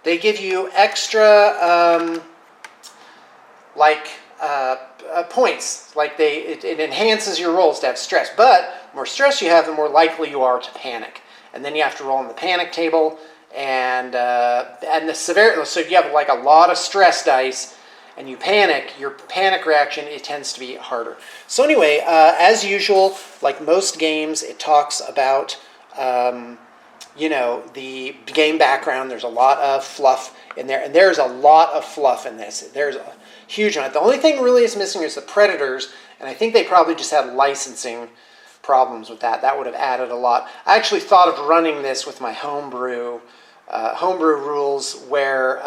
they give you extra points. Like it enhances your rolls to have stress. But the more stress you have, the more likely you are to panic. And then you have to roll on the panic table, and the severity. So if you have like a lot of stress dice, and you panic, your panic reaction, it tends to be harder. So anyway, as usual, like most games, it talks about the game background. There's a lot of fluff in there, and there's a lot of fluff in this. There's a huge amount. The only thing really is missing is the predators, and I think they probably just had licensing problems with that. That would have added a lot. I actually thought of running this with my homebrew rules, where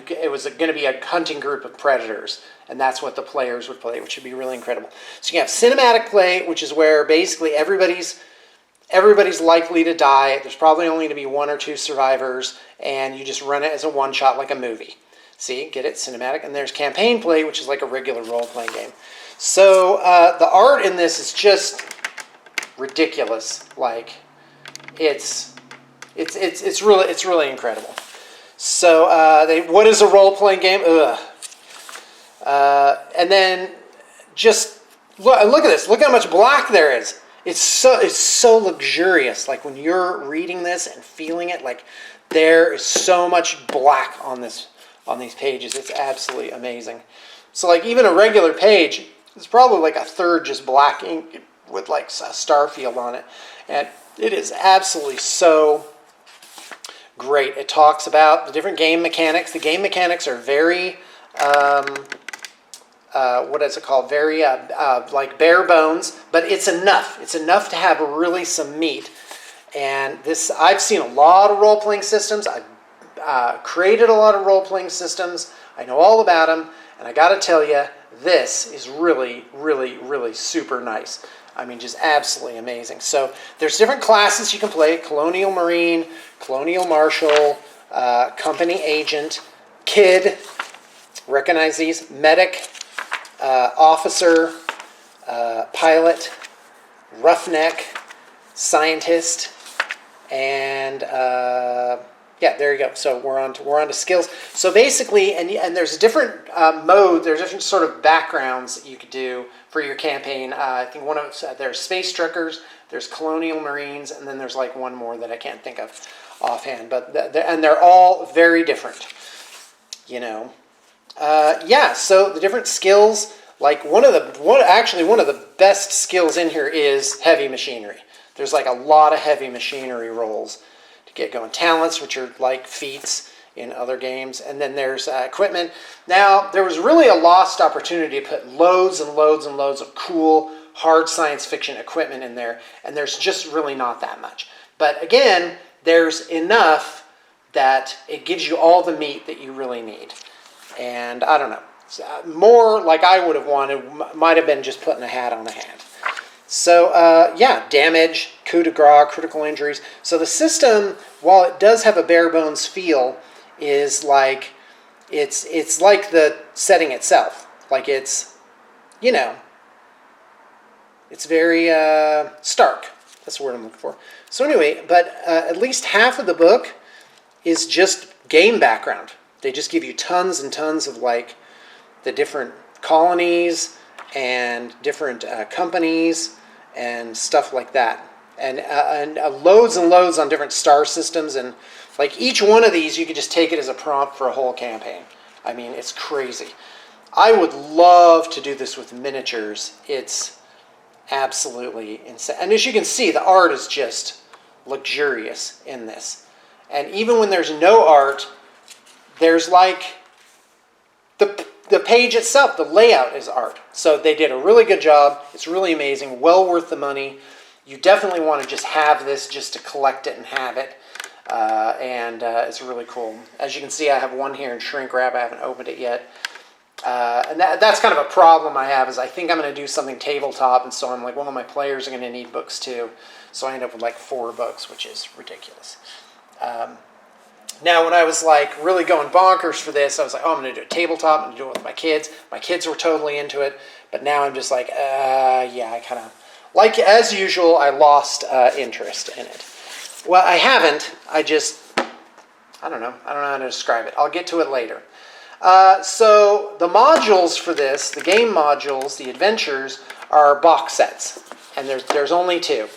it was going to be a hunting group of predators, and that's what the players would play, which would be really incredible. So you have cinematic play, which is where basically everybody's likely to die. There's probably only going to be 1 or 2 survivors, and you just run it as a one-shot like a movie. See, get it? Cinematic. And there's campaign play, which is like a regular role-playing game. So the art in this is just ridiculous. Like, it's really incredible. So what is a role-playing game? And then just look at this. Look how much black there is. It's so luxurious. Like when you're reading this and feeling it, like there is so much black on these pages. It's absolutely amazing. So like even a regular page is probably like a third just black ink with like a star field on it, and it is absolutely so great. It talks about the different game mechanics. The game mechanics are very what is it called? Very like bare bones, but it's enough. It's enough to have really some meat. And this, I've seen a lot of role-playing systems. I've created a lot of role-playing systems. I know all about them, and I got to tell you, this is really, really, really super nice. I mean, just absolutely amazing. So there's different classes you can play: Colonial Marine, Colonial Marshal, Company Agent, Kid. Recognize these? Medic. Officer, pilot, roughneck, scientist, and yeah, there you go. So we're on to skills. So basically, and there's different modes. There's different sort of backgrounds that you could do for your campaign. I think one of there's space truckers, there's colonial marines, and then there's like one more that I can't think of offhand. But they're all very different. Yeah, so the different skills, like one of the best skills in here is heavy machinery. There's like a lot of heavy machinery rolls to get going. Talents, which are like feats in other games, and then there's equipment. Now, there was really a lost opportunity to put loads and loads and loads of cool, hard science fiction equipment in there, and there's just really not that much. But again, there's enough that it gives you all the meat that you really need. And I don't know, more like I would have wanted might have been just putting a hat on a hand. So yeah, damage, coup de grace, critical injuries. So the system, while it does have a bare bones feel, is like it's like the setting itself. Like it's it's very stark. That's the word I'm looking for. So anyway, but at least half of the book is just game background. They just give you tons and tons of like the different colonies and different companies and stuff like that, and loads and loads on different star systems, and like each one of these you could just take it as a prompt for a whole campaign. I mean, it's crazy. I would love to do this with miniatures. It's absolutely insane, and as you can see, the art is just luxurious in this. And even when there's no art, there's like the page itself, the layout is art. So they did a really good job. It's really amazing, well worth the money. You definitely want to just have this just to collect it and have it. And it's really cool. As you can see, I have one here in shrink wrap. I haven't opened it yet. And that's kind of a problem I have, is I think I'm going to do something tabletop, and so I'm like, well, my players are going to need books too. So I end up with like 4 books, which is ridiculous. Now, when I was like really going bonkers for this, I was like, oh, I'm going to do a tabletop. I'm going to do it with my kids. My kids were totally into it. But now I'm just like, yeah, I kind of, like as usual, I lost interest in it. Well, I haven't. I don't know how to describe it. I'll get to it later. So the modules for this, the game modules, the adventures, are box sets. And there's only two.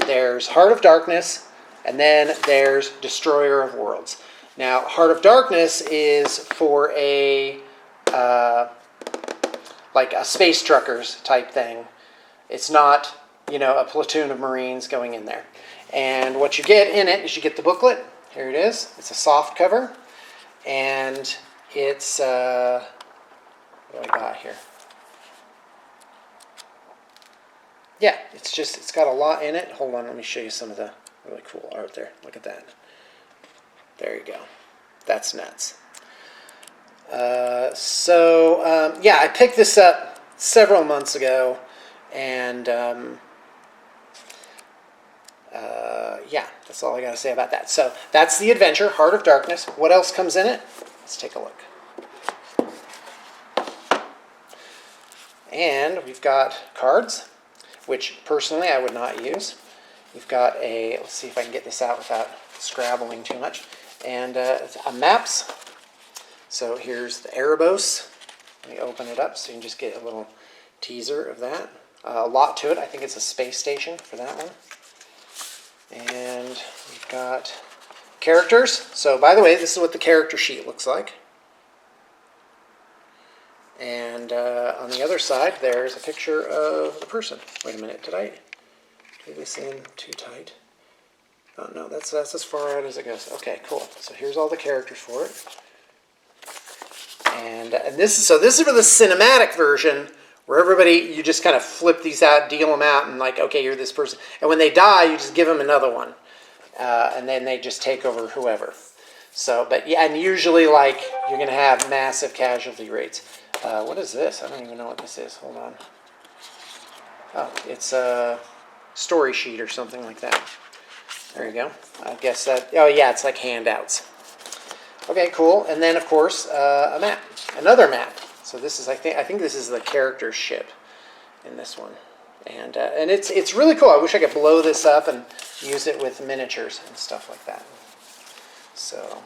There's Heart of Darkness, and then there's Destroyer of Worlds. Now, Heart of Darkness is for like a space truckers type thing. It's not, a platoon of Marines going in there. And what you get in it is you get the booklet. Here it is. It's a soft cover. And it's, what do I got here? Yeah, it's got a lot in it. Hold on, let me show you some of the really cool art there. Look at that. There you go. That's nuts. Yeah, I picked this up several months ago, and yeah, that's all I got to say about that. So that's the adventure, Heart of Darkness. What else comes in it? Let's take a look. And we've got cards, which personally I would not use. We've got let's see if I can get this out without scrabbling too much, and maps. So here's the Erebos. Let me open it up so you can just get a little teaser of that. A lot to it. I think it's a space station for that one. And we've got characters. So by the way, this is what the character sheet looks like. And on the other side, there's a picture of the person. Wait a minute, did I do this in too tight? Oh no, that's as far out as it goes. Okay, cool. So here's all the characters for it. And this is for the cinematic version, where everybody, you just kind of flip these out, deal them out, and like, okay, you're this person. And when they die, you just give them another one. And then they just take over whoever. So, but yeah, and usually like you're going to have massive casualty rates. What is this? I don't even know what this is. Hold on. Oh, it's a story sheet or something like that. There you go. I guess that, oh yeah, it's like handouts. Okay, cool. And then, of course, a map. Another map. So this is, I think this is the character ship in this one. And it's really cool. I wish I could blow this up and use it with miniatures and stuff like that. So,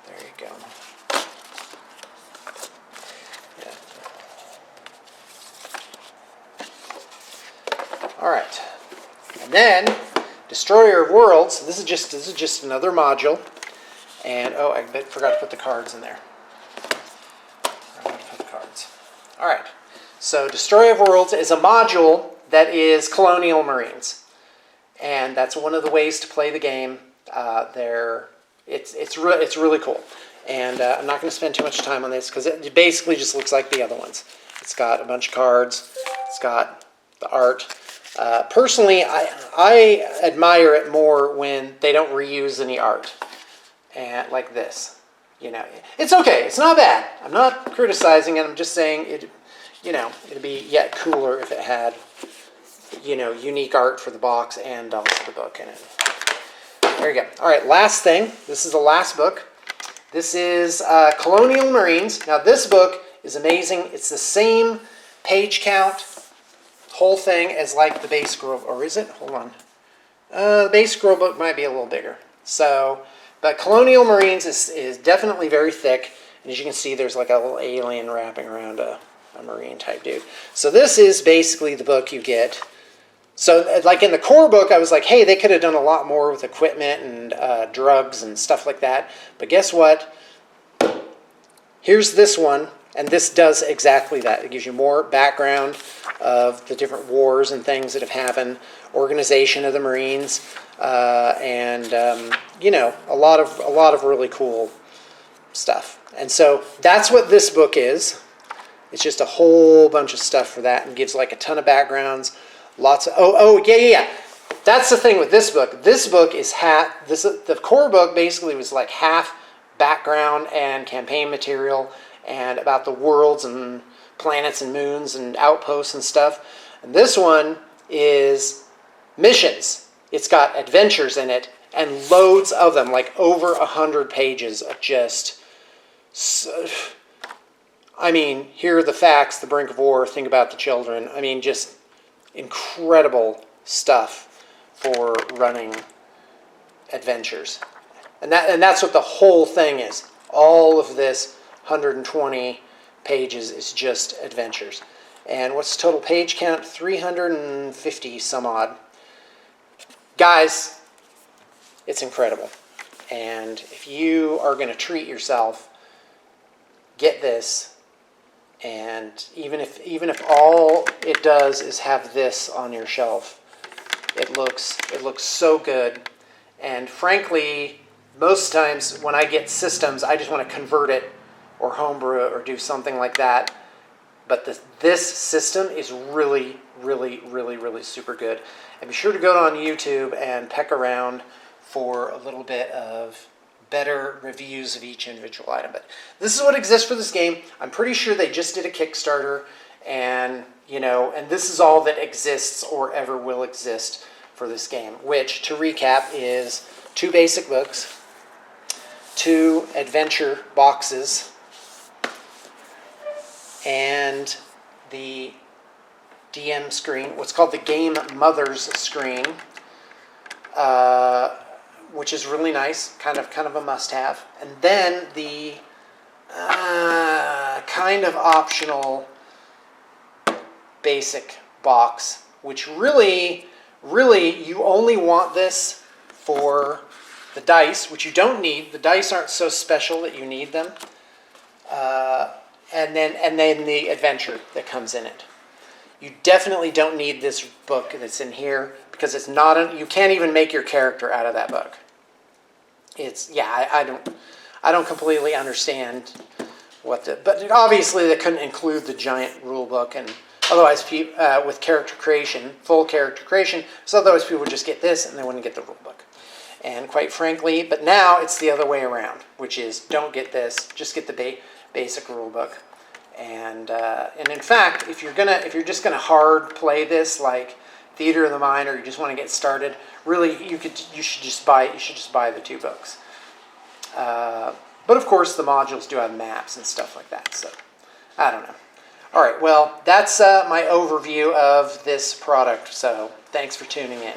there you go. Yeah. All right. And then, Destroyer of Worlds. This is just another module. And, oh, I forgot to put the cards in there. All right. So Destroyer of Worlds is a module that is Colonial Marines. And that's one of the ways to play the game. It's really cool. And I'm not going to spend too much time on this because it basically just looks like the other ones. It's got a bunch of cards. It's got the art. Personally, I admire it more when they don't reuse any art. And like this, it's okay. It's not bad. I'm not criticizing it. I'm just saying it'd be yet cooler if it had, unique art for the box and also the book in it. There you go. All right, last thing. This is the last book. This is Colonial Marines. Now this book is amazing. It's the same page count, whole thing as like the base scroll, or is it? Hold on. The base scroll book might be a little bigger. But Colonial Marines is definitely very thick. And as you can see, there's like a little alien wrapping around a Marine type dude. So this is basically the book you get. So like in the core book, I was like, hey, they could have done a lot more with equipment and drugs and stuff like that. But guess what? Here's this one. And this does exactly that. It gives you more background of the different wars and things that have happened, organization of the Marines, and a lot of really cool stuff. And so that's what this book is. It's just a whole bunch of stuff for that, and gives like a ton of backgrounds, lots of yeah. That's the thing with this book. This book is the core book basically was like half background and campaign material, and about the worlds and planets and moons and outposts and stuff. And this one is missions. It's got adventures in it, and loads of them, like over 100 pages of just, here are the facts, the brink of war, think about the children. Just incredible stuff for running adventures. And that's what the whole thing is. All of this 120 pages is just adventures. And what's the total page count? 350 some odd. Guys, it's incredible. And if you are going to treat yourself, get this. And even if all it does is have this on your shelf, it looks so good. And frankly, most times when I get systems, I just want to convert it or homebrew it or do something like that. But this system is really, really, really, really super good. And be sure to go on YouTube and peck around for a little bit of better reviews of each individual item. But this is what exists for this game. I'm pretty sure they just did a Kickstarter, and and this is all that exists or ever will exist for this game, which, to recap, is 2 basic books, 2 adventure boxes, and the DM screen, what's called the Game Mother's screen, which is really nice, kind of a must-have. And then the kind of optional basic box, which really you only want this for the dice, which you don't need. The dice aren't so special that you need them. And then the adventure that comes in it. You definitely don't need this book that's in here because it's not. You can't even make your character out of that book. I don't completely understand but obviously they couldn't include the giant rule book, and otherwise with character creation, full character creation, so otherwise people would just get this and they wouldn't get the rule book. And quite frankly, but now it's the other way around, which is don't get this, just get the basic rule book. And in fact, if you're just gonna hard play this like Theater of the Mind, or you just want to get started, really you should just buy the 2 books. But of course, the modules do have maps and stuff like that. So I don't know. All right, well, that's my overview of this product. So thanks for tuning in.